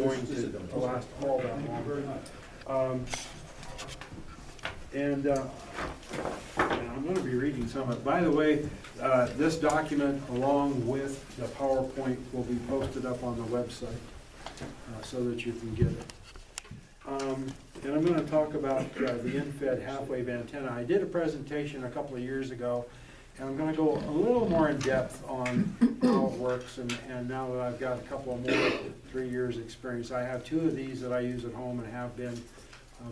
going to last all that long. And I'm going to be reading some of it. By the way, this document, along with the PowerPoint, will be posted up on the website so that you can get it. And I'm going to talk about the in-fed half-wave antenna. I did a presentation a couple of years ago, and I'm going to go a little more in depth on how it works. And now that I've got a couple of more 3 years experience, I have 2 of these that I use at home and have been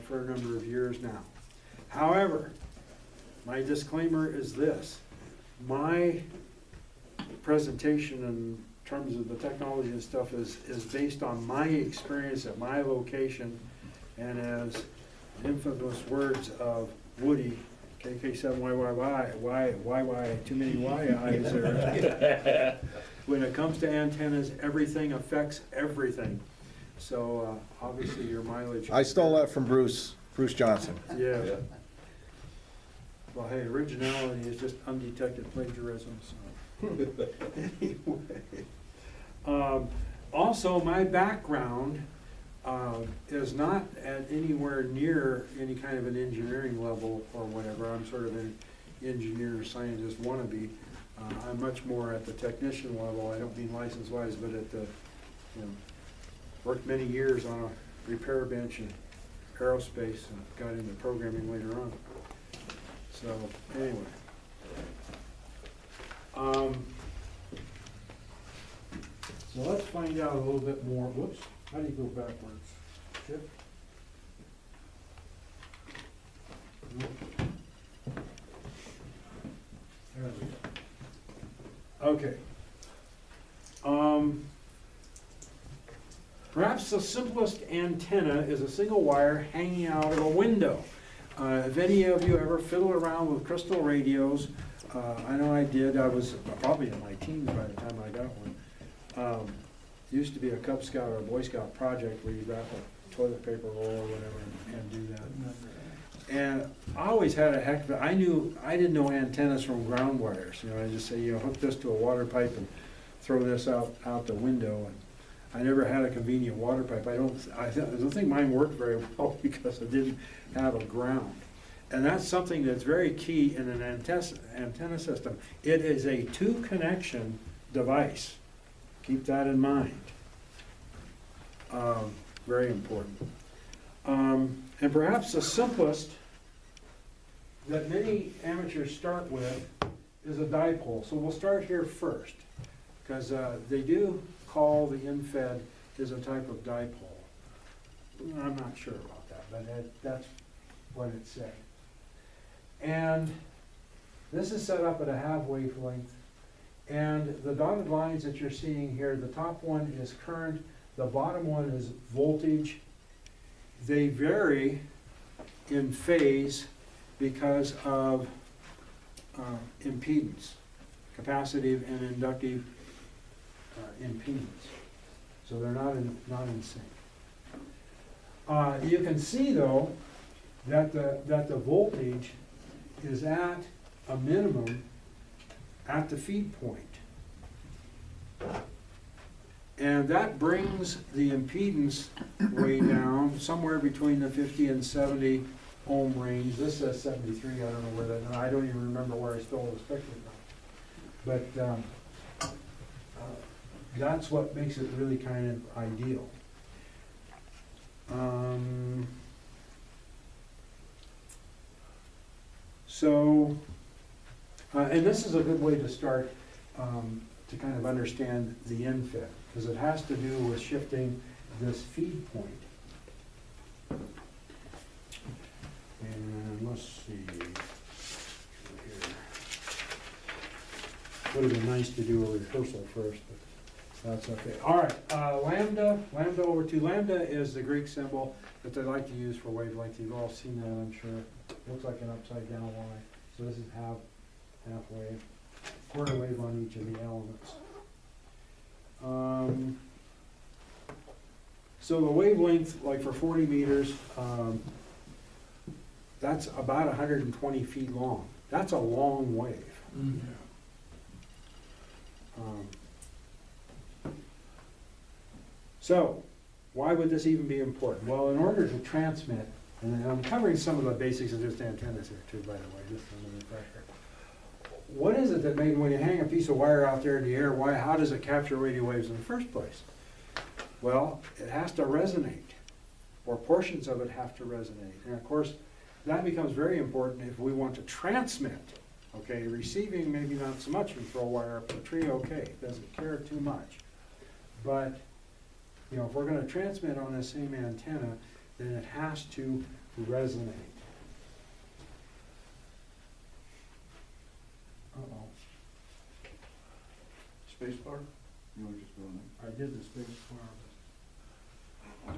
for a number of years now. However, my disclaimer is this. My presentation in terms of the technology and stuff is based on my experience at my location, and as infamous words of Woody, KK7YYY, why, too many YIs there. When it comes to antennas, everything affects everything. So obviously your mileage. I stole that from Bruce Johnson. Yeah. Well, hey, originality is just undetected plagiarism. So. Anyway, also my background is not at anywhere near any kind of an engineering level or whatever. I'm sort of an engineer, scientist wannabe. I'm much more at the technician level. I don't mean license-wise, but at the, worked many years on a repair bench in aerospace and got into programming later on. So anyway, so let's find out a little bit more. Whoops, how do you go backwards? Shift? Nope. There we go. Okay. Perhaps the simplest antenna is a single wire hanging out of a window. If any of you ever fiddled around with crystal radios, I know I did. I was probably in my teens by the time I got one. It used to be a Cub Scout or a Boy Scout project where you wrap a toilet paper roll or whatever and do that. And I always had a heck of it. I didn't know antennas from ground wires. I just say, hook this to a water pipe and throw this out the window. And I never had a convenient water pipe. I don't think mine worked very well because it didn't have a ground. And that's something that's very key in an antenna system. It is a 2-connection device. Keep that in mind. Very important. And perhaps the simplest that many amateurs start with is a dipole. So we'll start here first, because they do call the in-fed is a type of dipole. I'm not sure about that, but that's what it said. And this is set up at a half wavelength, and the dotted lines that you're seeing here, the top one is current, the bottom one is voltage. They vary in phase because of impedance, capacitive and inductive impedance. So they're not in sync. You can see though that the voltage is at a minimum at the feed point. And that brings the impedance way down, somewhere between the 50 and 70 ohm range. This says 73, I don't know where that, I don't even remember where I stole this picture from. But that's what makes it really kind of ideal. And this is a good way to start to kind of understand the in-fed, because it has to do with shifting this feed point. And let's see here. Would have been nice to do a rehearsal first, but that's okay. All right, lambda over 2. Lambda is the Greek symbol that they like to use for wavelength. You've all seen that, I'm sure. Looks like an upside down Y. So this is half wave, quarter wave on each of the elements. So the wavelength, like for 40 meters, that's about 120 feet long. That's a long wave. Mm-hmm. So why would this even be important? Well, in order to transmit, and I'm covering some of the basics of just antennas here too, by the way, just as a refresher. What is it that maybe when you hang a piece of wire out there in the air, how does it capture radio waves in the first place? Well, it has to resonate, or portions of it have to resonate. And of course, that becomes very important if we want to transmit. Okay, receiving maybe not so much. We throw a wire up the tree, okay, doesn't care too much. But, you know, if we're going to transmit on the same antenna, then it has to resonate. Uh-oh. Space bar? You were just doing I did the space bar.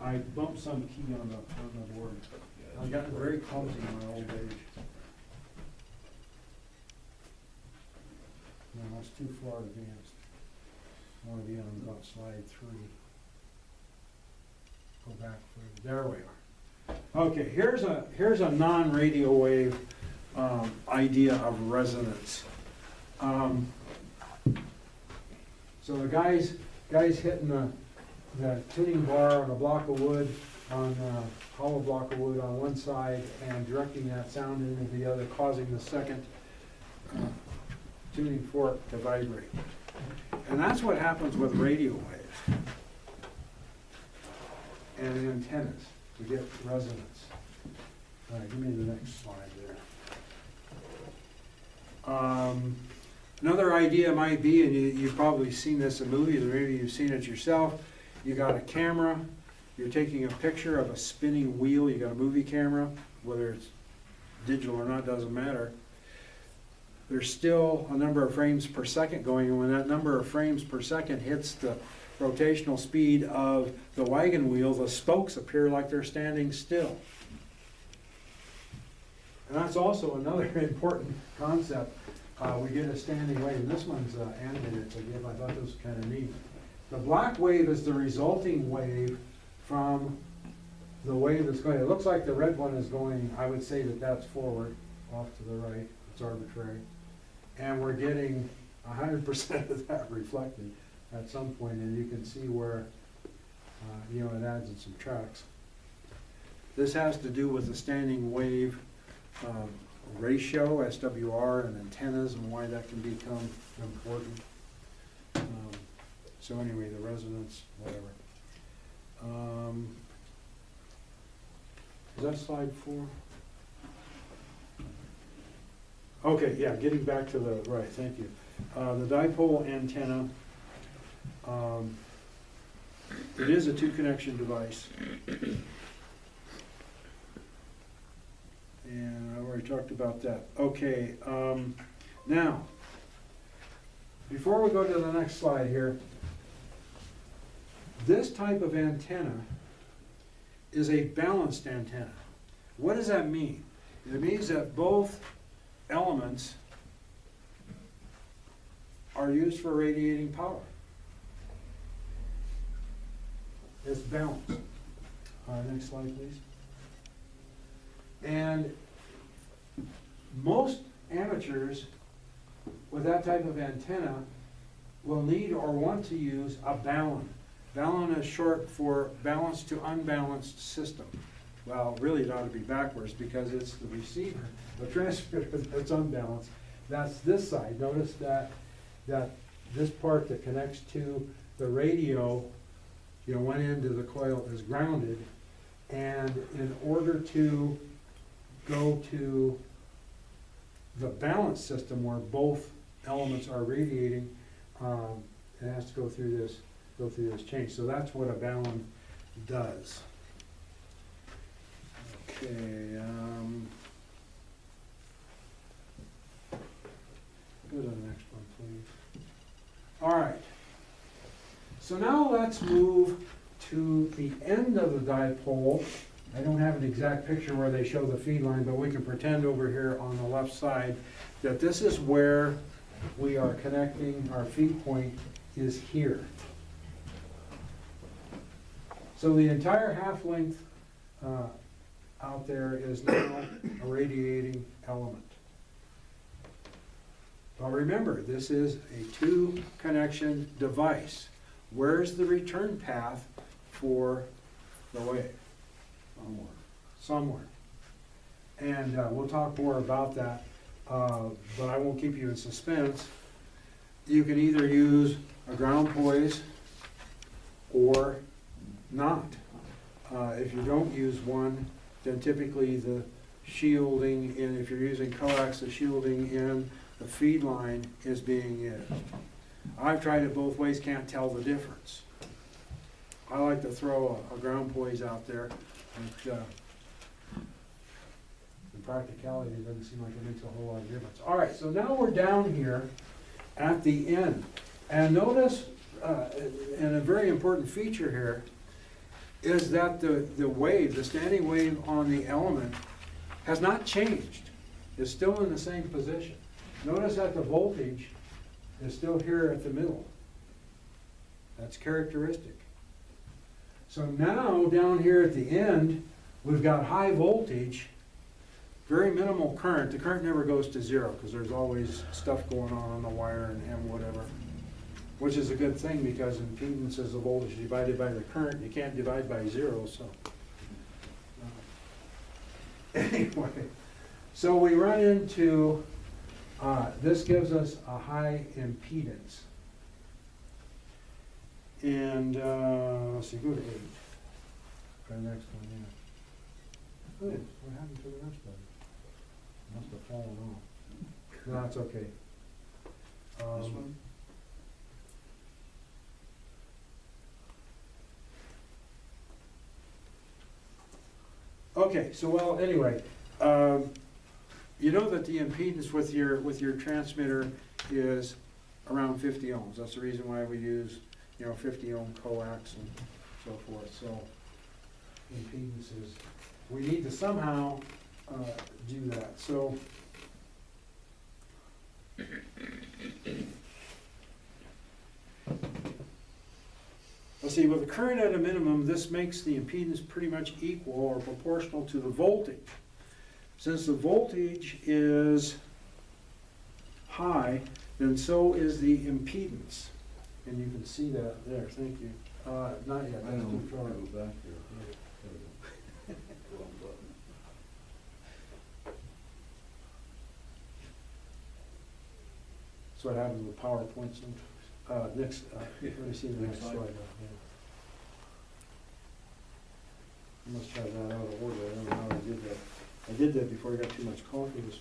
I bumped some key on the board. I've gotten very clumsy in my old age. No, that's too far advanced. I want to be on about slide 3. Go back further. There we are. Okay, here's a non-radio wave idea of resonance. So the guy's hitting the tuning bar on a block of wood, on a hollow block of wood on one side, and directing that sound into the other, causing the second tuning fork to vibrate. And that's what happens with radio waves and antennas, to get resonance. All right, give me the next slide there. Another idea might be, and you've probably seen this in movies, or maybe you've seen it yourself, you got a camera, you're taking a picture of a spinning wheel, you got a movie camera, whether it's digital or not, doesn't matter. There's still a number of frames per second going, and when that number of frames per second hits the rotational speed of the wagon wheel, the spokes appear like they're standing still. And that's also another important concept. We get a standing wave, and this one's animated, so I thought this was kind of neat. The black wave is the resulting wave from the wave that's going. It looks like the red one is going, I would say that that's forward, off to the right. It's arbitrary. And we're getting 100% of that reflected at some point, and you can see where you know, it adds and subtracts. This has to do with the standing wave ratio, SWR, and antennas, and why that can become important. So anyway, the resonance, whatever. Is that slide 4? Okay, yeah, getting back to the, right, thank you. The dipole antenna, it is a 2-connection device. And I already talked about that. Okay, now, before we go to the next slide here, this type of antenna is a balanced antenna. What does that mean? It means that both elements are used for radiating power. It's balanced. Next slide, please. And most amateurs with that type of antenna will need or want to use a balun. Balun is short for balanced to unbalanced system. Well, really it ought to be backwards because it's the receiver, the transmitter that's unbalanced. That's this side. Notice that this part that connects to the radio, you know, one end of the coil is grounded, and in order to go to the balance system where both elements are radiating, it has to go through this change. So that's what a balun does. Okay. Go to the next one, please. All right. So now let's move to the end of the dipole. I don't have an exact picture where they show the feed line, but we can pretend over here on the left side that this is where we are connecting, our feed point is here. So the entire half length out there is now a radiating element. But remember, this is a 2-connection device. where's the return path for the wave? Somewhere. Somewhere. And we'll talk more about that, but I won't keep you in suspense. You can either use a ground poise or not. If you don't use one, then typically the shielding in, if you're using coax, the shielding in the feed line is being used. I've tried it both ways, can't tell the difference. I like to throw a ground poise out there, but in practicality, it doesn't seem like it makes a whole lot of difference. All right, so now we're down here at the end. And notice, and a very important feature here, is that the wave, the standing wave on the element, has not changed. It's still in the same position. Notice that the voltage is still here at the middle. That's characteristic. So now, down here at the end, we've got high voltage, very minimal current. The current never goes to zero because there's always stuff going on the wire and whatever, which is a good thing because impedance is the voltage divided by the current. You can't divide by zero, so. Anyway, so we run into, this gives us a high impedance. And let's see, go to 8. Try the next one, yeah. Oh, what happened to the rest of it? Must have fallen off. No, that's okay. This one? Okay, so well, anyway, you know that the impedance with your transmitter is around 50 ohms. That's the reason why we use, 50 ohm coax and so forth. So impedance is, we need to somehow do that. So let's see, with the current at a minimum, this makes the impedance pretty much equal or proportional to the voltage. Since the voltage is high, then so is the impedance. And you can see that there, thank you. Not yet, I that's know, too far. go back there. Wrong button. That's what happens with PowerPoint sometimes. Next, let me see the next Next slide. slide. I must have that out of order, I don't know how I did that. I did that before I got too much coffee this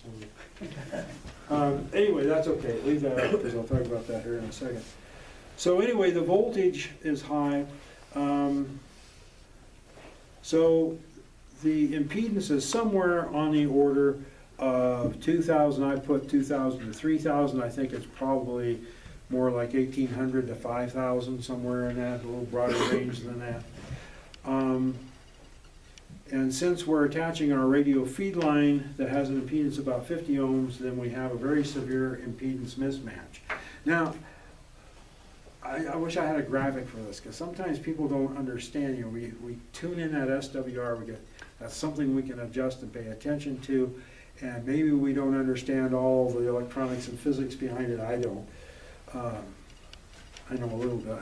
morning. Anyway, that's okay, leave that out because I'll talk about that here in a second. So anyway, the voltage is high. So the impedance is somewhere on the order of 2,000. I put 2,000 to 3,000. I think it's probably more like 1,800 to 5,000, somewhere in that, a little broader range than that. And since we're attaching our radio feed line that has an impedance about 50 ohms, then we have a very severe impedance mismatch. Now, I wish I had a graphic for this, because sometimes people don't understand. We tune in at SWR, that's something we can adjust and pay attention to, and maybe we don't understand all the electronics and physics behind it. I don't. I know a little bit.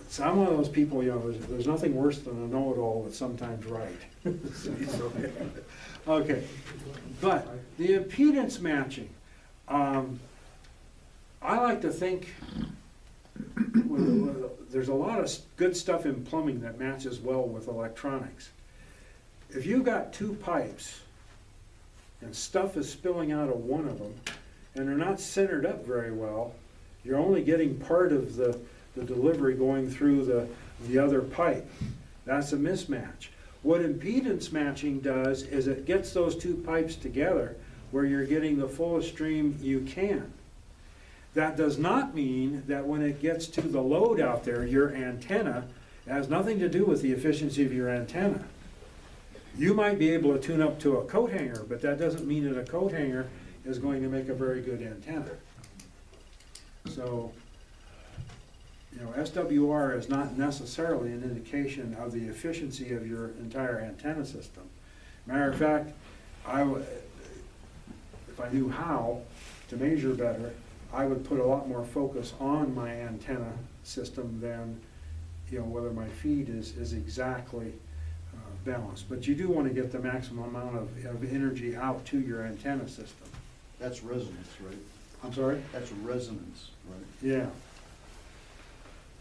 So I'm one of those people, there's nothing worse than a know-it-all that's sometimes right. Okay, but the impedance matching, I like to think there's a lot of good stuff in plumbing that matches well with electronics. If you've got two pipes and stuff is spilling out of one of them and they're not centered up very well, you're only getting part of the delivery going through the other pipe. That's a mismatch. What impedance matching does is it gets those two pipes together where you're getting the fullest stream you can. That does not mean that when it gets to the load out there, your antenna, it has nothing to do with the efficiency of your antenna. You might be able to tune up to a coat hanger, but that doesn't mean that a coat hanger is going to make a very good antenna. So, SWR is not necessarily an indication of the efficiency of your entire antenna system. Matter of fact, if I knew how to measure better, I would put a lot more focus on my antenna system than you know, whether my feed is exactly balanced. But you do want to get the maximum amount of energy out to your antenna system. That's resonance, right? I'm sorry? That's resonance, right? Yeah.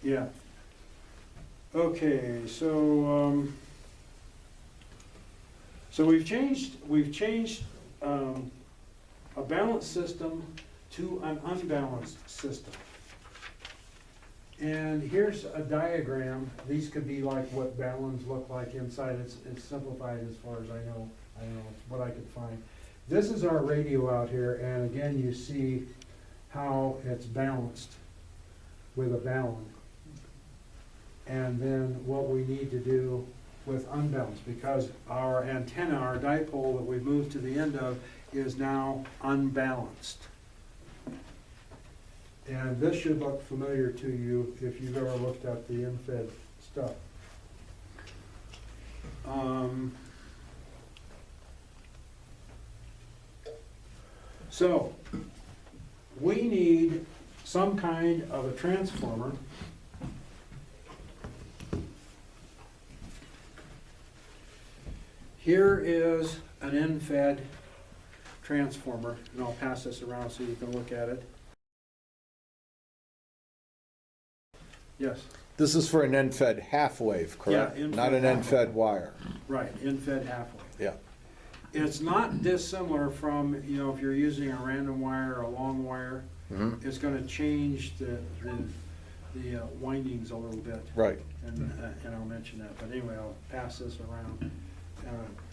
Yeah. Okay, so we've changed a balanced system to an unbalanced system. And here's a diagram. These could be like what balance look like inside. It's simplified as far as I know. I don't know what I could find. This is our radio out here, and again, you see how it's balanced with a balun. And then what we need to do with unbalanced, because our antenna, our dipole that we moved to the end of, is now unbalanced. And this should look familiar to you if you've ever looked at the infed stuff. So we need some kind of a transformer Here is an infed transformer, and I'll pass this around so you can look at it. Yes, This is for an end-fed half-wave, correct? Yeah, end-fed Not an half-wave. end-fed wire. right, infed halfway. Yeah. It's not dissimilar from, you know, if you're using a random wire or a long wire, Mm-hmm. it's going to change the windings a little bit. Right. And I'll mention that, but anyway, I'll pass this around.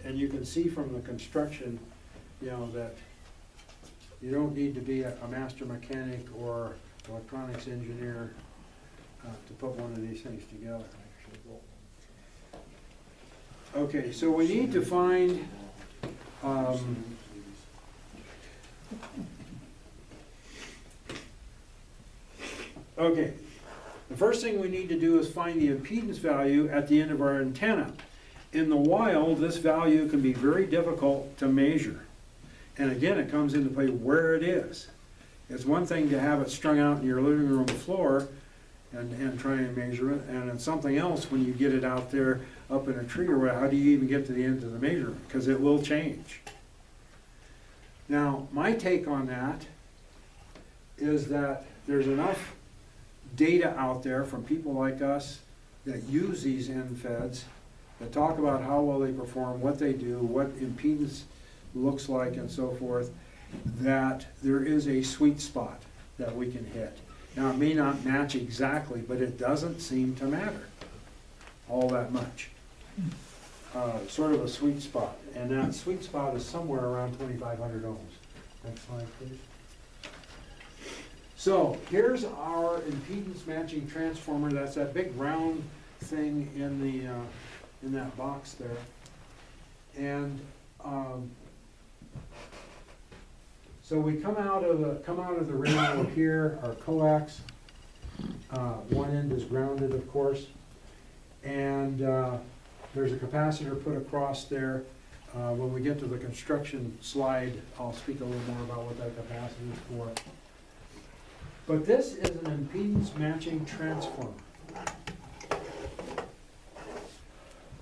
And you can see from the construction, you know, that you don't need to be a master mechanic or electronics engineer to put one of these things together. Okay, so we need to find okay, the first thing we need to do is find the impedance value at the end of our antenna. In the wild, this value can be very difficult to measure. And again, it comes into play where it is. It's one thing to have it strung out in your living room floor and try and measure it, and it's something else when you get it out there up in a tree or where, how do you even get to the end of the measurement? Because it will change. Now, my take on that is that there's enough data out there from people like us that use these end-feds that talk about how well they perform, what they do, what impedance looks like, and so forth, that there is a sweet spot that we can hit. Now, it may not match exactly, but it doesn't seem to matter all that much. Sort of a sweet spot, and that sweet spot is somewhere around 2,500 ohms. Next slide, please. So here's our impedance matching transformer. That's that big round thing in that box there, and so we come out of the radio here, our coax. One end is grounded, of course, and there's a capacitor put across there. When we get to the construction slide, I'll speak a little more about what that capacitor is for. But this is an impedance matching transformer.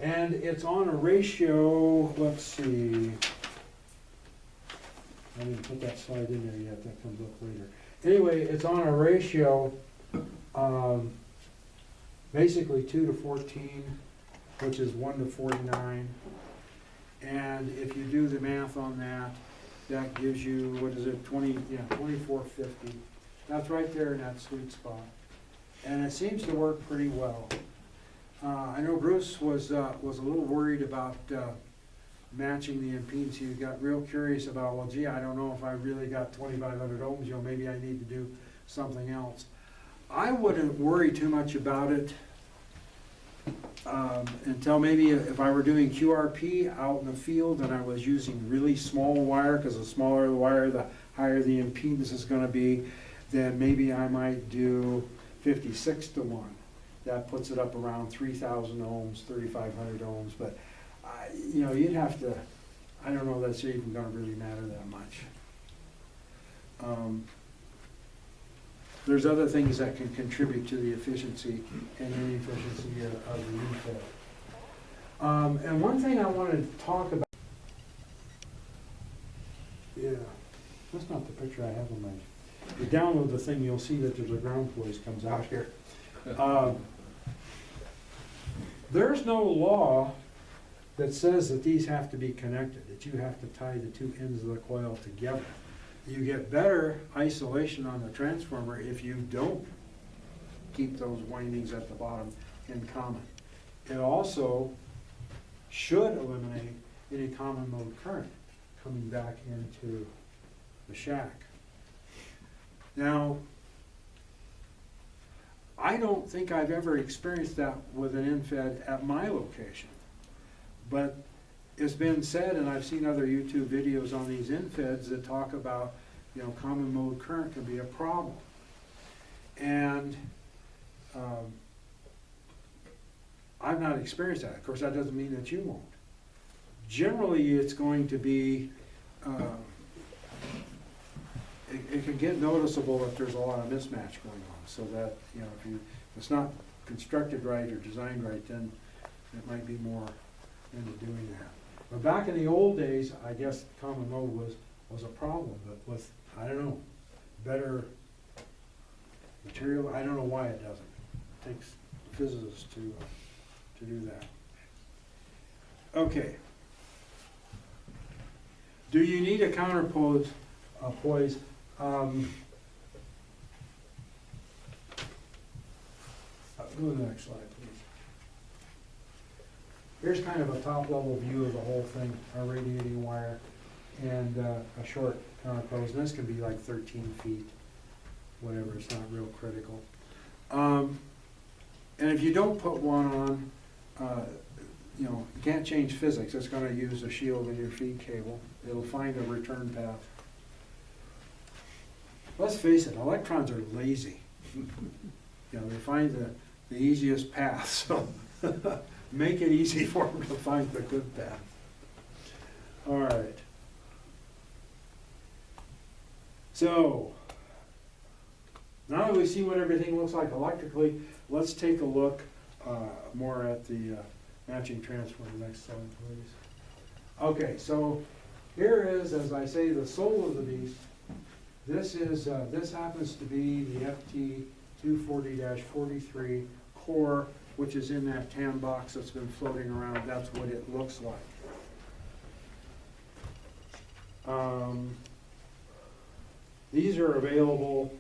And it's on a ratio, let's see. I didn't put that slide in there yet, that comes up later. Anyway, it's on a ratio, basically 2 to 14, which is 1 to 49. And if you do the math on that, that gives you, what is it, 2450. That's right there in that sweet spot. And it seems to work pretty well. I know Bruce was a little worried about matching the impedance. He got real curious about, well, gee, I don't know if I really got 2,500 ohms, you know, maybe I need to do something else. I wouldn't worry too much about it until maybe if I were doing QRP out in the field and I was using really small wire, because the smaller the wire, the higher the impedance is going to be, then maybe I might do 56 to 1. That puts it up around 3,000 ohms, 3,500 ohms, but you know, you'd have to, I don't know that's even going to really matter that much. there's other things that can contribute to the efficiency and inefficiency of the UFED. And one thing I wanted to talk about, yeah, that's not the picture I have on my, if you download the thing, you'll see that there's a ground voice comes out here. There's no law that says that these have to be connected, that you have to tie the two ends of the coil together. You get better isolation on the transformer if you don't keep those windings at the bottom in common. It also should eliminate any common mode current coming back into the shack. Now, I don't think I've ever experienced that with an InFed at my location, but it's been said, and I've seen other YouTube videos on these InFeds that talk about, you know, common mode current can be a problem. And I've not experienced that. Of course, that doesn't mean that you won't. Generally, it's going to be, it can get noticeable if there's a lot of mismatch going on, so that, you know, if it's not constructed right or designed right, then it might be more into doing that. But back in the old days, I guess common mode was a problem, but with, I don't know, better material, I don't know why it doesn't. It takes physicists to do that. Okay. Do you need a counterpoise? Go to the next slide, please. Here's kind of a top-level view of the whole thing, a radiating wire and a short counterpose. And this can be like 13 feet, whatever, it's not real critical. And if you don't put one on, you know, you can't change physics. It's going to use a shield in your feed cable. It'll find a return path. Let's face it, electrons are lazy. You know, they find the easiest path, so make it easy for them to find the good path. All right. So, now that we've seen what everything looks like electrically, let's take a look more at the matching transformer. Next slide, please. Okay, so here is, as I say, the soul of the beast. This is this happens to be the FT240-43 core, which is in that tan box that's been floating around. That's what it looks like. These are available.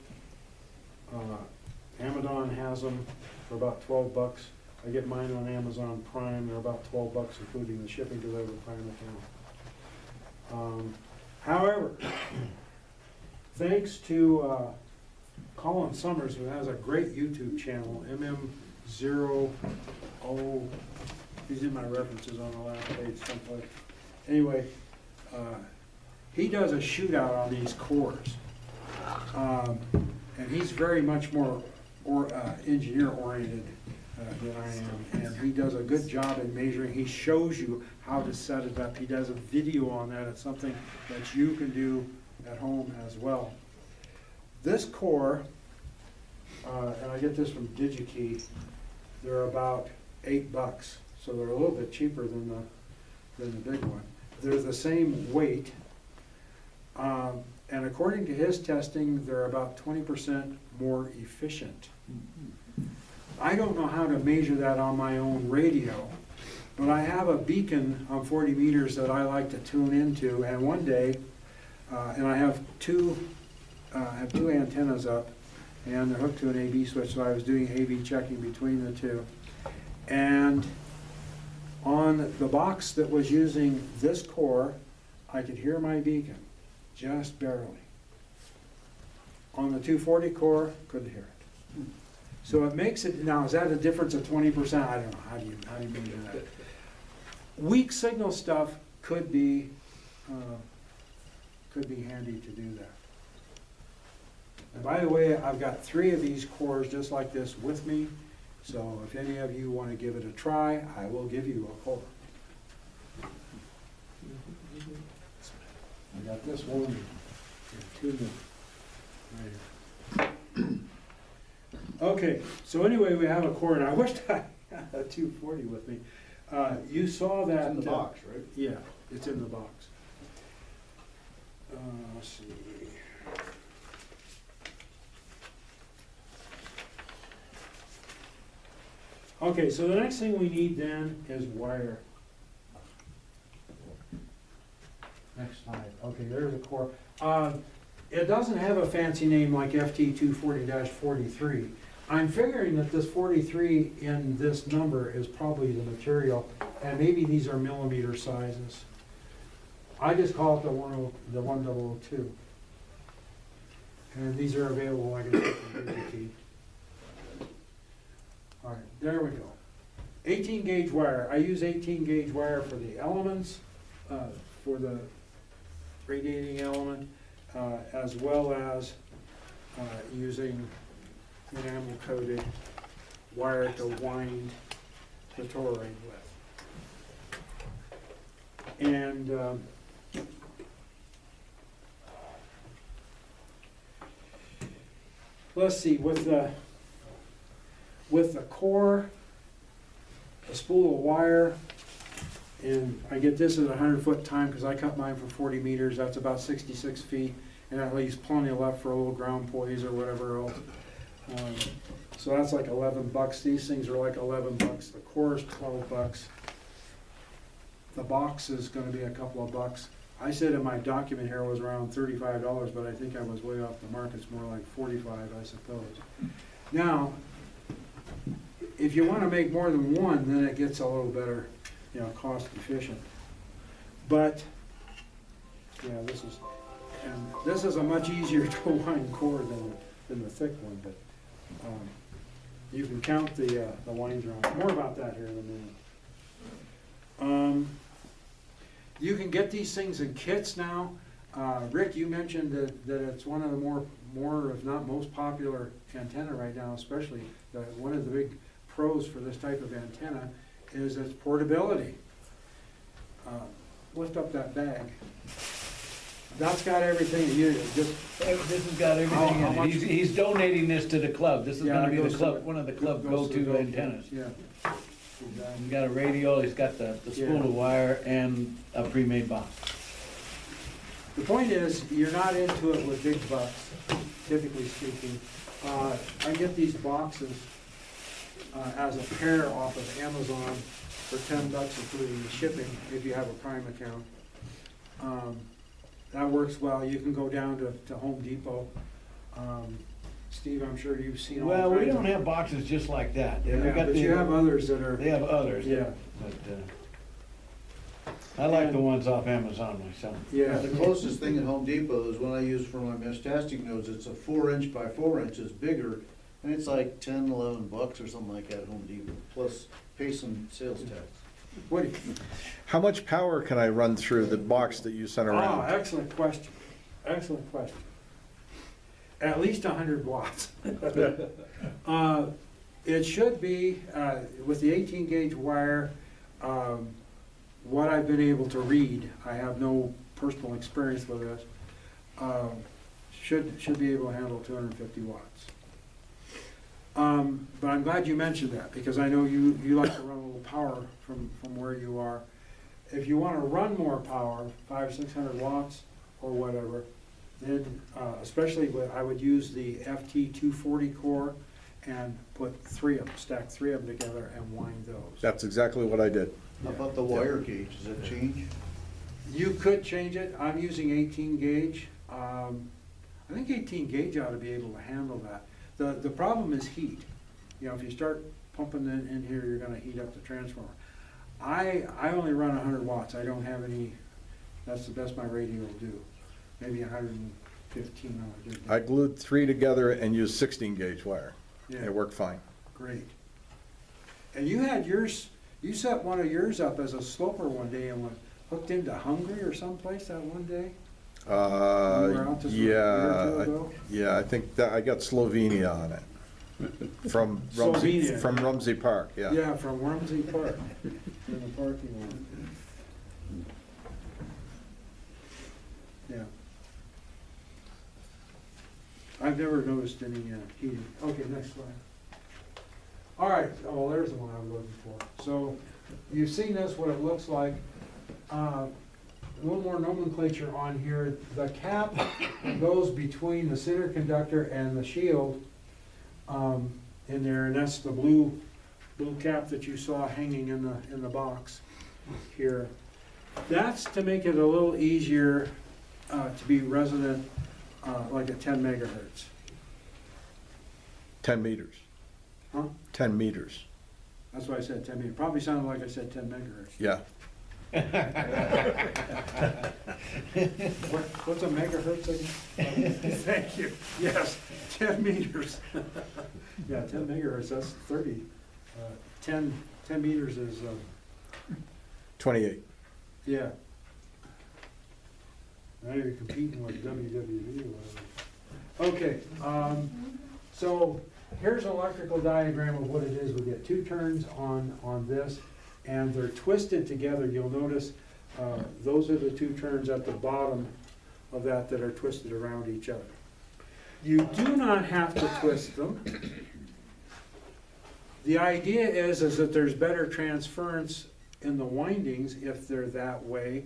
Amazon has them for about 12 bucks. I get mine on Amazon Prime. They're about 12 bucks, including the shipping, because I have a Prime account. However, thanks to Colin Summers, who has a great YouTube channel, MM0O, he's in my references on the last page someplace. Anyway, he does a shootout on these cores. And he's very much more engineer-oriented than I am, and he does a good job in measuring. He shows you how to set it up. He does a video on that. It's something that you can do at home as well. This core, and I get this from DigiKey, they're about $8, so they're a little bit cheaper than the big one. They're the same weight, and according to his testing, they're about 20% more efficient. I don't know how to measure that on my own radio, but I have a beacon on 40 meters that I like to tune into, and one day, and I have two antennas up, and they're hooked to an AB switch, so I was doing AB checking between the two. And on the box that was using this core, I could hear my beacon, just barely. On the 240 core, couldn't hear it. So it makes it, now is that a difference of 20%? I don't know, how do you measure that? Weak signal stuff could be handy to do that. And by the way, I've got 3 of these cores just like this with me, so if any of you want to give it a try, I will give you a core. I got this one, 2 minutes. Right here. Okay, so anyway, we have a cord. I wished I had a 240 with me. You saw It's that. in the box, right? Yeah, it's in the box. Let's see. Okay, so the next thing we need then is wire. Next slide. Okay, there's a core. It doesn't have a fancy name like FT 240-43. I'm figuring that this 43 in this number is probably the material, and maybe these are millimeter sizes. I just call it the 1002. And these are available, like I said, from DGT. All right, there we go. 18 gauge wire. I use 18 gauge wire for the elements, for the radiating element, as well as using enamel coated wire to wind the toroid with. And let's see, with the core, a spool of wire, and I get this at 100-foot time because I cut mine for 40 meters. That's about 66 feet, and that leaves plenty left for a little ground poise or whatever else. So that's like $11. These things are like $11. The core is $12. The box is going to be a couple of bucks. I said in my document here it was around $35, but I think I was way off the mark. It's more like $45, I suppose. Now, if you want to make more than one, then it gets a little better, cost efficient. But yeah, this is a much easier to wind cord than the thick one. But you can count the winds around. More about that here in a minute. You can get these things in kits now. Rick, you mentioned that it's one of the more if not most popular antenna right now, especially one of the big pros for this type of antenna is its portability. Lift up that bag. That's got everything you just. This has got everything in it. He's donating this to the club. This is Yeah, gonna it be the goes to club, the- one of the club goes to the go-to go-to. antennas. Yeah. He's got a radio, he's got the spool Yeah. of wire, and a pre-made box. The point is, you're not into it with big bucks, typically speaking. I get these boxes as a pair off of Amazon for $10, including the shipping, if you have a Prime account. That works well. You can go down to Home Depot. Steve, I'm sure you've seen all kinds of. Well, we don't have boxes just like that. Yeah, We've got but the- you have others that are. They have others. Yeah. But, I like the ones off Amazon myself. Yeah. The closest thing at Home Depot is one I use for my meshtastic nodes. It's a 4" by 4" bigger, and it's like $10-11 or something like that at Home Depot, plus pay some sales tax. What do you? How much power can I run through the box that you sent Oh, around? excellent question. Excellent question. At least 100 watts. It should be, with the 18 gauge wire, what I've been able to read, I have no personal experience with this, should be able to handle 250 watts. But I'm glad you mentioned that, because I know you like to run a little power from where you are. If you want to run more power, 500-600 watts or whatever, then especially I would use the FT 240 core and put stack three of them together and wind those. That's exactly what I did. How about the wire gauge? Does that change? You could change it. I'm using 18 gauge. I think 18 gauge ought to be able to handle that. The problem is heat. If you start pumping in here, you're going to heat up the transformer. I only run 100 watts. I don't have any. That's the best my radio will do. Maybe 115 on a good day. I glued 3 together and used 16 gauge wire. Yeah. It worked fine. Great. And you had yours. You set one of yours up as a sloper one day and went hooked into Hungary or someplace that one day. You were out just a year or two ago? Yeah, I think that I got Slovenia on it. From Slovenia. Rumsey Park, yeah. Yeah, from Rumsey Park in the parking lot. Yeah. I've never noticed any heating. Okay, next slide. All right, oh, there's the one I was looking for. So you've seen this, what it looks like. A little more nomenclature on here. The cap that goes between the center conductor and the shield in there, and that's the blue cap that you saw hanging in the box here. That's to make it a little easier to be resonant, like at 10 megahertz. 10 meters. Huh? 10 meters. That's why I said 10 meters. Probably sounded like I said 10 megahertz. Yeah. What's a megahertz again? Thank you. Yes, 10 meters. Yeah, 10 megahertz, that's 30. 10 meters is, 28. yeah. Now you're competing with WWE or whatever. Okay, so here's an electrical diagram of what it is. We get 2 turns on this, and they're twisted together. You'll notice those are the 2 turns at the bottom of that are twisted around each other. You do not have to twist them. The idea is that there's better transference in the windings if they're that way.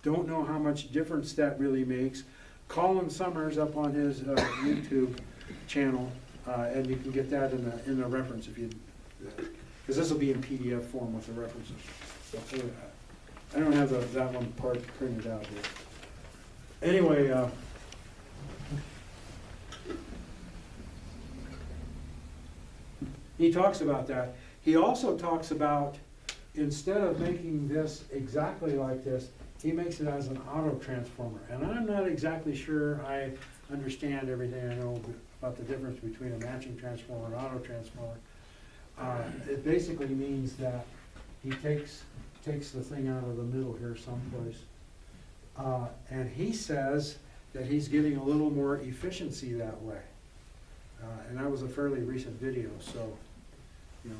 Don't know how much difference that really makes. Colin Summers up on his YouTube channel, and you can get that in the reference if you, because this will be in PDF form with the references. So, I don't have that one part printed out here. Anyway, he talks about that. He also talks about, instead of making this exactly like this, he makes it as an auto transformer. And I'm not exactly sure I understand everything I know about the difference between a matching transformer and auto transformer. It basically means that he takes the thing out of the middle here someplace. And he says that he's getting a little more efficiency that way. And that was a fairly recent video, so, you know,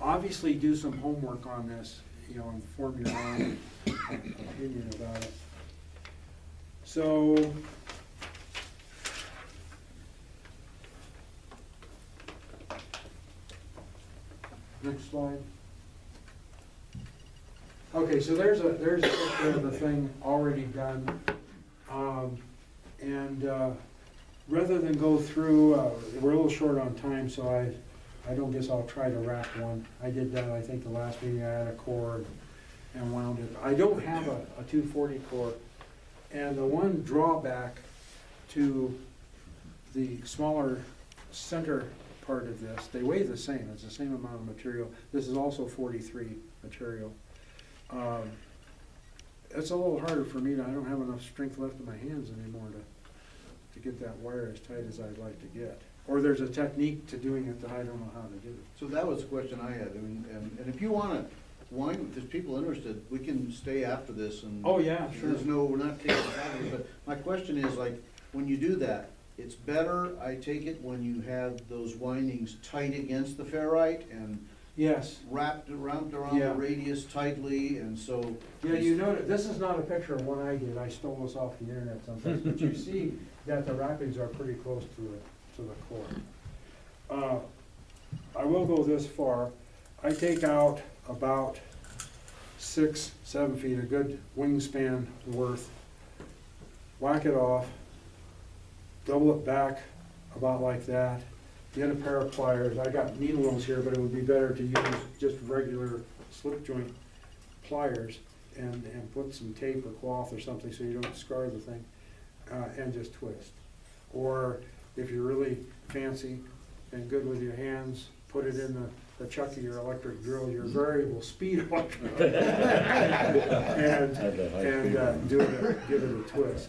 obviously do some homework on this, you know, and form your own opinion about it. So, next slide. Okay, so there's a picture of the thing already done. Rather than go through, we're a little short on time, so I don't guess I'll try to wrap one. I did that, I think, the last meeting. I had a core and wound it. I don't have a 240 core, and the one drawback to the smaller center part of this, they weigh the same. It's the same amount of material. This is also 43 material. It's a little harder for me. I don't have enough strength left in my hands anymore to get that wire as tight as I'd like to get. Or there's a technique to doing it that I don't know how to do. So that was a question I had, and if you wanna wind, if there's people interested, we can stay after this and. Oh, yeah, sure. We're not taking time, but my question is, like, when you do that, it's better, I take it, when you have those windings tight against the ferrite and Yes. wrapped around Yeah. the radius tightly, and so. Yeah, you know, this is not a picture of what I did. I stole this off the internet someplace, but you see that the wrappings are pretty close to the core. I will go this far. I take out about 6-7 feet, a good wingspan worth, whack it off, double it back about like that, get a pair of pliers. I got needle nose here, but it would be better to use just regular slip joint pliers and put some tape or cloth or something so you don't scar the thing, and just twist. Or if you're really fancy and good with your hands, put it in the chuck of your electric drill, your variable speed electric, and give it a twist.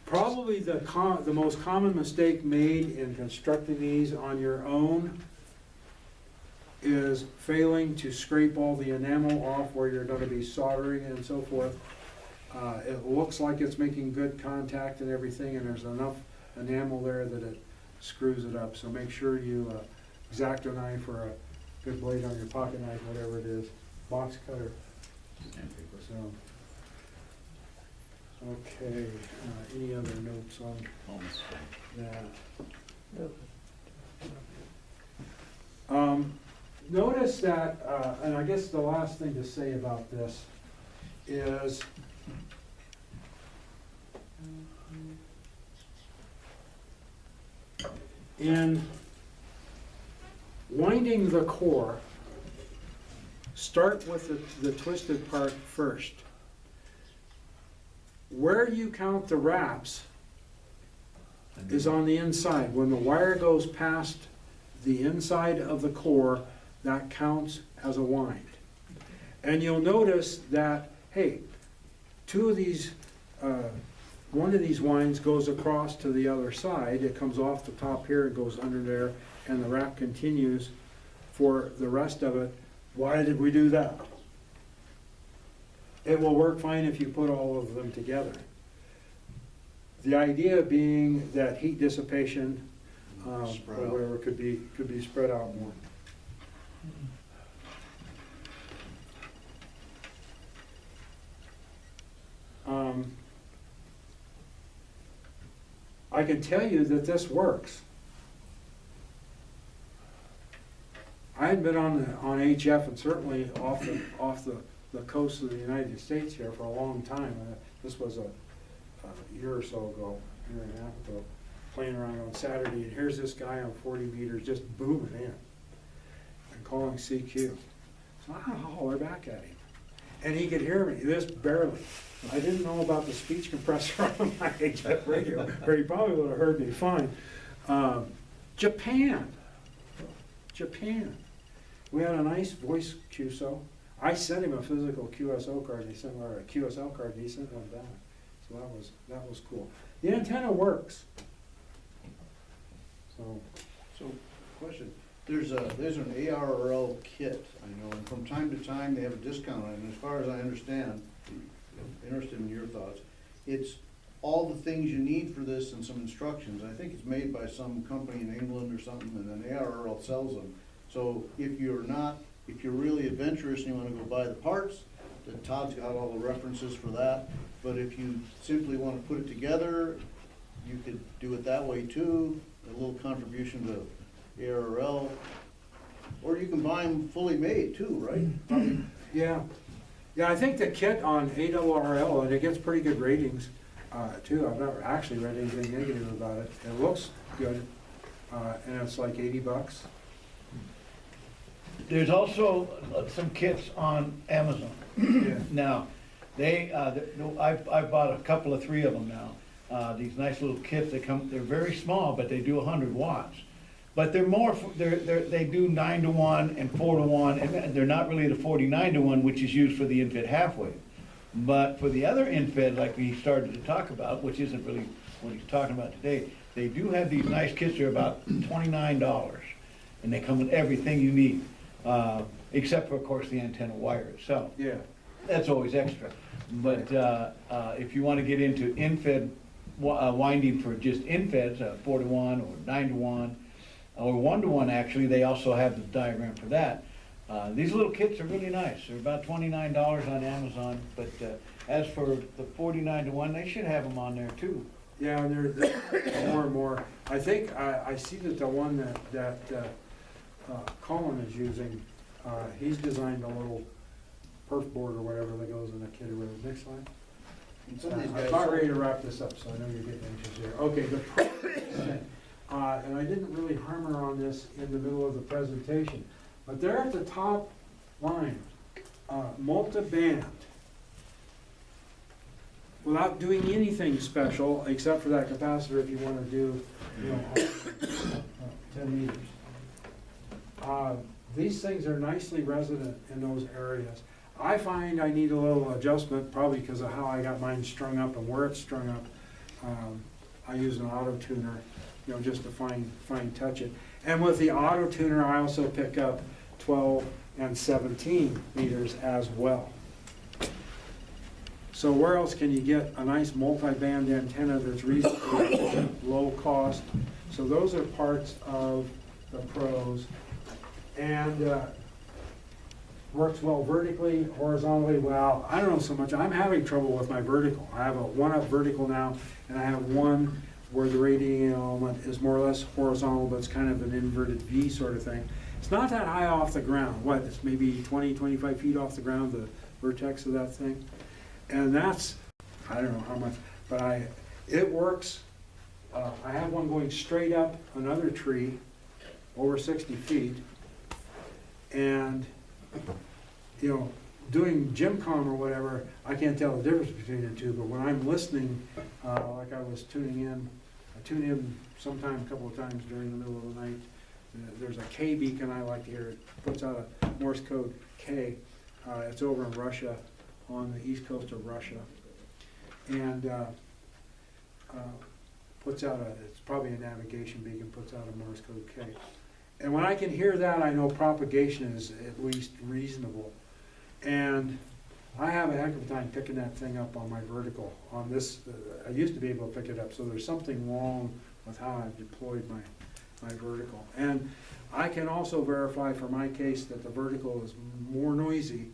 Probably the most common mistake made in constructing these on your own is failing to scrape all the enamel off where you're going to be soldering and so forth. It looks like it's making good contact and everything, and there's enough enamel there that it screws it up. So make sure you X-Acto knife or a good blade on your pocket knife, whatever it is, box cutter. So, okay, any other notes on that? Notice that, and I guess the last thing to say about this is in winding the core, start with the twisted part first. Where you count the wraps is on the inside. When the wire goes past the inside of the core, that counts as a wind. And you'll notice that, hey, one of these winds goes across to the other side. It comes off the top here, it goes under there, and the wrap continues for the rest of it. Why did we do that? It will work fine if you put all of them together. The idea being that heat dissipation, or Spread out. whatever, could be spread out more. I can tell you that this works. I had been on HF and certainly off the coast of the United States here for a long time. This was a year or so ago, year and a half ago, playing around on Saturday, and here's this guy on 40 meters just booming in and calling CQ. So I holler back at him. And he could hear me, this barely. I didn't know about the speech compressor on my HF radio, or he probably would have heard me fine. Japan. We had a nice voice QSO. I sent him a physical QSO card, and he sent, or a QSL card, and he sent one back. So that was cool. The antenna works. So, question, there's an ARRL kit, I know, and from time to time, they have a discount on it, and as far as I understand, I'm interested in your thoughts, it's all the things you need for this and some instructions. I think it's made by some company in England or something, and then ARRL sells them. So if you're really adventurous and you wanna go buy the parts, then Todd's got all the references for that. But if you simply wanna put it together, you could do it that way too, a little contribution to ARRL. Or you can buy them fully made too, right? Probably. Yeah, I think the kit on ARRL, and it gets pretty good ratings too. I've never actually read anything negative about it. It looks good, and it's like $80. There's also some kits on Amazon. Yeah. Now, I've bought a couple of 3 of them now. These nice little kits, they're very small, but they do 100 watts. But they're more, they do 9-to-1 and 4-to-1, and they're not really the 49-to-1, which is used for the infed half wave. But for the other infed, like we started to talk about, which isn't really what he's talking about today, they do have these nice kits. They're about $29, and they come with everything you need, except for, of course, the antenna wire itself. Yeah. That's always extra. But if you want to get into infed winding for just infeds, 4-to-1 or 9-to-1, or 1-to-1 actually, they also have the diagram for that. These little kits are really nice. They're about $29 on Amazon, but as for the 49-to-1, they should have them on there too. Yeah, and they're more and more. I think, I see that the one that Colin is using, he's designed a little perf board or whatever that goes in a kit or whatever. Next slide. And some of these I'm guys. about ready to wrap this up, so I know you're getting anxious here. Okay, the pro, and I didn't really hammer on this in the middle of the presentation, but there at the top line, multi-band. Without doing anything special, except for that capacitor if you want to do, 10 meters. These things are nicely resident in those areas. I find I need a little adjustment, probably because of how I got mine strung up and where it's strung up. I use an auto tuner, just to fine touch it. And with the auto tuner, I also pick up 12 and 17 meters as well. So where else can you get a nice multi-band antenna that's reasonably low cost? So those are parts of the pros. And works well vertically, horizontally. Well, I don't know so much. I'm having trouble with my vertical. I have a 1-up vertical now, and I have one where the radiating element is more or less horizontal, but it's kind of an inverted V sort of thing. It's not that high off the ground. What, it's maybe 20, 25 feet off the ground, the vertex of that thing? And that's, I don't know how much, but it works. I have one going straight up another tree, over 60 feet. And, you know, doing Gymcom or whatever, I can't tell the difference between the two, but when I'm listening, like I was tuning in, I tune in sometime, a couple of times during the middle of the night. There's a K beacon I like to hear. It puts out a Morse code K. It's over in Russia, on the east coast of Russia. And puts out it's probably a navigation beacon, puts out a Morse code K. And when I can hear that, I know propagation is at least reasonable. And I have a heck of a time picking that thing up on my vertical. On this, I used to be able to pick it up, so there's something wrong with how I've deployed my vertical. And I can also verify for my case that the vertical is more noisy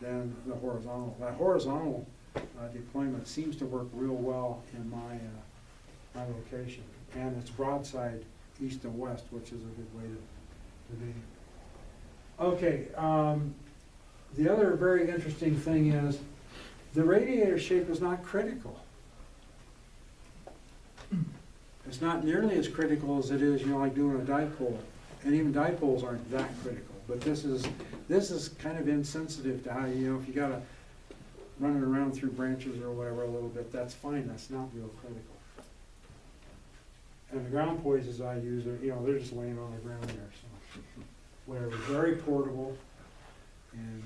than the horizontal. That horizontal deployment seems to work real well in my location. And it's broadside east and west, which is a good way to be. Okay, the other very interesting thing is the radiator shape is not critical. It's not nearly as critical as it is, you know, like doing a dipole. And even dipoles aren't that critical. But this is kind of insensitive to how, you know, if you gotta run it around through branches or whatever a little bit, that's fine, that's not real critical. And the ground poises I use are, you know, they're just laying on the ground there, so whatever, very portable. And,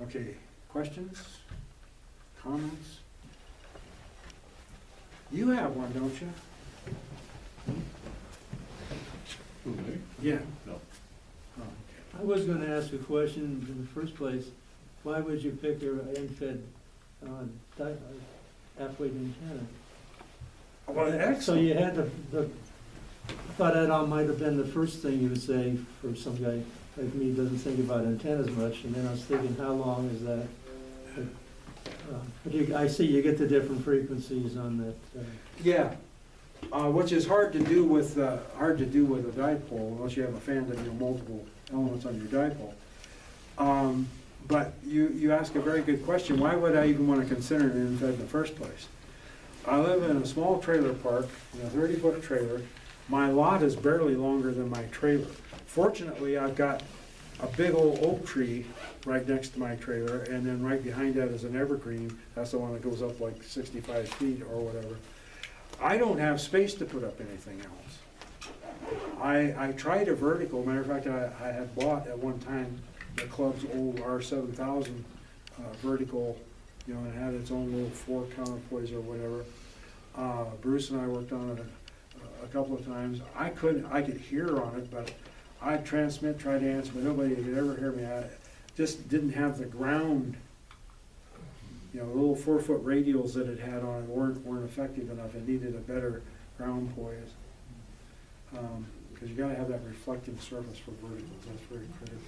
okay, questions, comments? You have one, don't you? Who, me? Yeah. No. Oh, I was gonna ask a question in the first place. Why would you pick your end-fed half-wave antenna? well, So excellent. you had the, I thought that all might have been the first thing you would say for some guy like me who doesn't think about antennas much, and then I was thinking, how long is that? But I see you get the different frequencies on that. Yeah, which is hard to do with a dipole unless you have a fan that, you know, multiple elements on your dipole. But you ask a very good question. Why would I even want to consider an end-fed in the first place? I live in a small trailer park, in a 30-foot trailer. My lot is barely longer than my trailer. Fortunately, I've got a big old oak tree right next to my trailer, and then right behind that is an evergreen. That's the one that goes up like 65 feet or whatever. I don't have space to put up anything else. I tried a vertical. Matter of fact, I had bought at one time the club's old R7000 vertical, you know, and it had its own little 4 counterpoise or whatever. Bruce and I worked on it a couple of times. I could hear on it, but I'd transmit, try to answer, but nobody could ever hear me. I just didn't have the ground, you know, the little 4-foot radials that it had on it weren't effective enough. It needed a better ground poise. Because you gotta have that reflective surface for verticals. That's very critical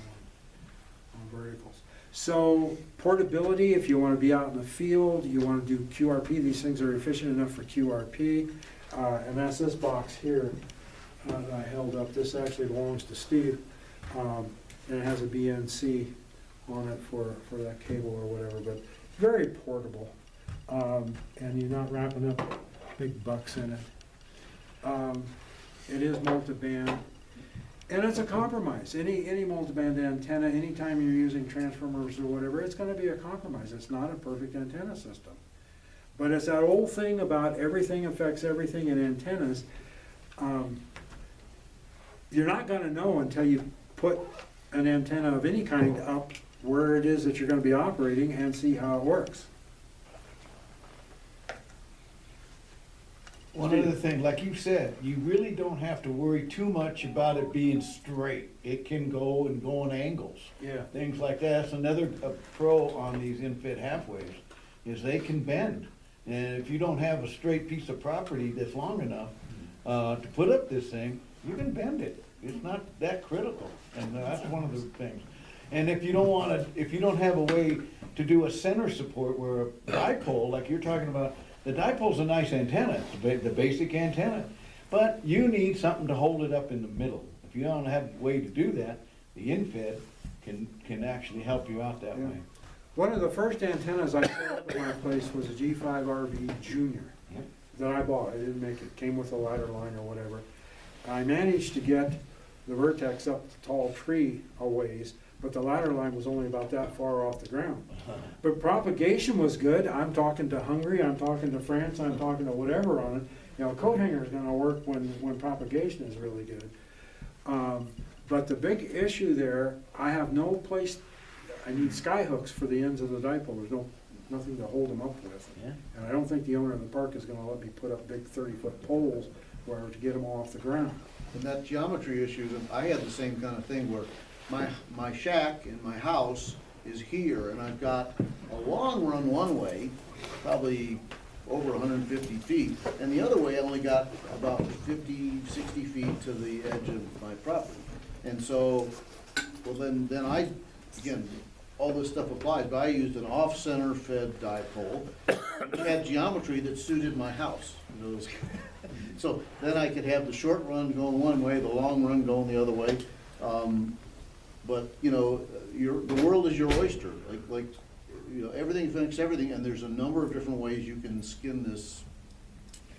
on verticals. So portability, if you want to be out in the field, you want to do QRP, these things are efficient enough for QRP. And that's this box here that I held up. This actually belongs to Steve. And it has a BNC on it for that cable or whatever, but very portable. And you're not wrapping up big bucks in it. It is multiband. And it's a compromise. Any multiband antenna, anytime you're using transformers or whatever, it's going to be a compromise. It's not a perfect antenna system. But it's that old thing about everything affects everything in antennas. You're not going to know until you put an antenna of any kind up where it is that you're going to be operating and see how it works. One other thing, like you said, you really don't have to worry too much about it being straight. It can go in angles. Yeah. Things like that. That's another pro on these infit half-waves, is they can bend. And if you don't have a straight piece of property that's long enough to put up this thing, you can bend it. It's not that critical, and that's one of the things. And if you don't have a way to do a center support where a dipole, like you're talking about, the dipole's a nice antenna, it's the basic antenna, but you need something to hold it up in the middle. If you don't have a way to do that, the infed can actually help you out that Yeah. way. One of the first antennas I set up at my place was a G5RV Junior Yep. that I bought. I didn't make it, came with a ladder line or whatever. I managed to get the vertex up the tall tree a ways, but the ladder line was only about that far off the ground. But propagation was good. I'm talking to Hungary, I'm talking to France, I'm talking to whatever on it. You know, coat hanger is gonna work when propagation is really good. But the big issue there, I have no place, I need sky hooks for the ends of the dipole. There's nothing to hold them up with. Yeah. And I don't think the owner of the park is gonna let me put up big 30-foot poles where to get them off the ground. And that geometry issue, I had the same kind of thing where my shack in my house is here, and I've got a long run one way, probably over 150 feet, and the other way I only got about 50, 60 feet to the edge of my property. And so, well then I, again, all this stuff applies, but I used an off-center fed dipole, which had geometry that suited my house. You know, so then I could have the short run going one way, the long run going the other way. But, you know, the world is your oyster. Like, you know, everything affects everything, and there's a number of different ways you can skin this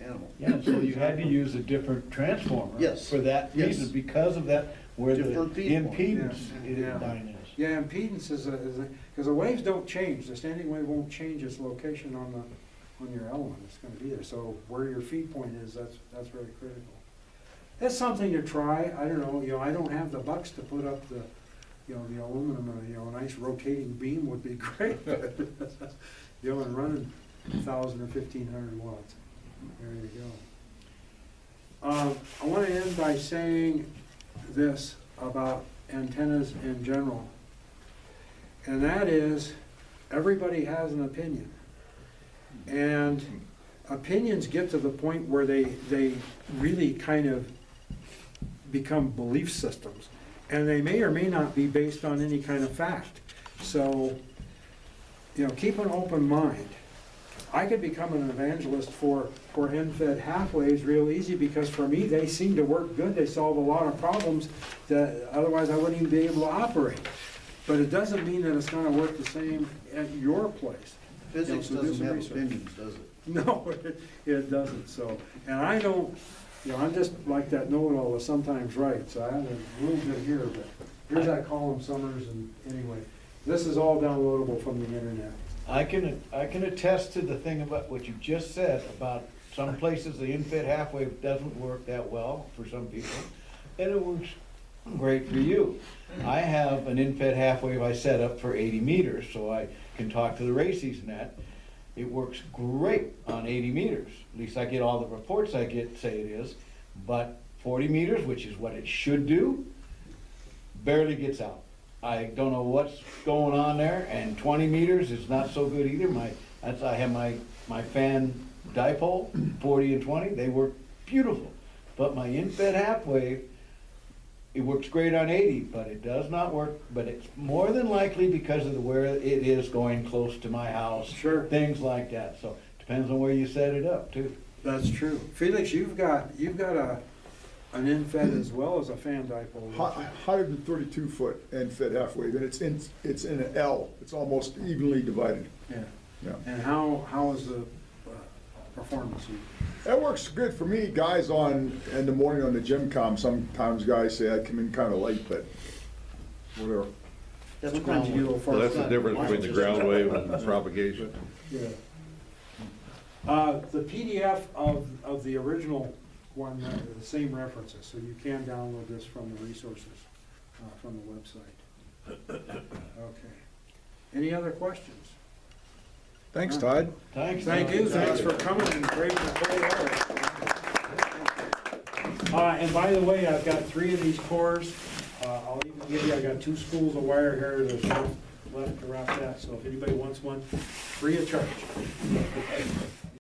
animal. Yeah, so you had to use a different transformer. Yes. For that Yes. reason, because of that, where the Different feed point. impedance Yeah. line is. Yeah, impedance is because the waves don't change. The standing wave won't change its location on your element. It's going to be there. So where your feed point is, that's very critical. That's something to try. I don't know. You know, I don't have the bucks to put up the aluminum. You know, a nice rotating beam would be great. You know, and running 1,000 or 1,500 watts. There you go. I want to end by saying this about antennas in general, and that is everybody has an opinion, and opinions get to the point where they really kind of become belief systems, and they may or may not be based on any kind of fact. So, you know, keep an open mind. I could become an evangelist for end-fed half-waves real easy, because for me, they seem to work good. They solve a lot of problems that otherwise I wouldn't even be able to operate. But it doesn't mean that it's gonna work the same at your place. Physics You know, so do doesn't some have research. opinions, does it? No, it doesn't, so, and I don't, you know, I'm just like that know-it-all is sometimes right, so I have a little bit here, but here's that column Summers, and anyway, this is all downloadable from the internet. I can attest to the thing about what you just said about some places the infed half-wave doesn't work that well for some people, and it works great for you. I have an infed half-wave I set up for 80 meters, so I can talk to the races and that. It works great on 80 meters. At least I get all the reports I get say it is. But 40 meters, which is what it should do, barely gets out. I don't know what's going on there, and 20 meters is not so good either. I have my fan dipole, 40 and 20, they work beautiful. But my infed half-wave, it works great on 80, but it does not work, but it's more than likely because of where it is going close to my house. Sure. Things like that, so depends on where you set it up too. That's true. Felix, you've got an end-fed as well as a fan dipole. don't you? 132-foot end fed half wave, and it's in an L. It's almost evenly divided. Yeah. Yeah. And how is the performance? That works good for me, guys, in the morning on the gym com. Sometimes guys say I come in kind of late, but whatever. That's Sometimes you get a little ground far. wave. So that's the difference between the ground wave and propagation. Yeah. The PDF of the original one, the same references, so you can download this from the resources, from the website. Okay. Any other questions? Thanks, Todd. Thanks. Thank you, thanks for coming and great report. And by the way, I've got 3 of these cores. I'll even give you, I got 2 spools of wire here, there's one left to wrap that, so if anybody wants one, free of charge.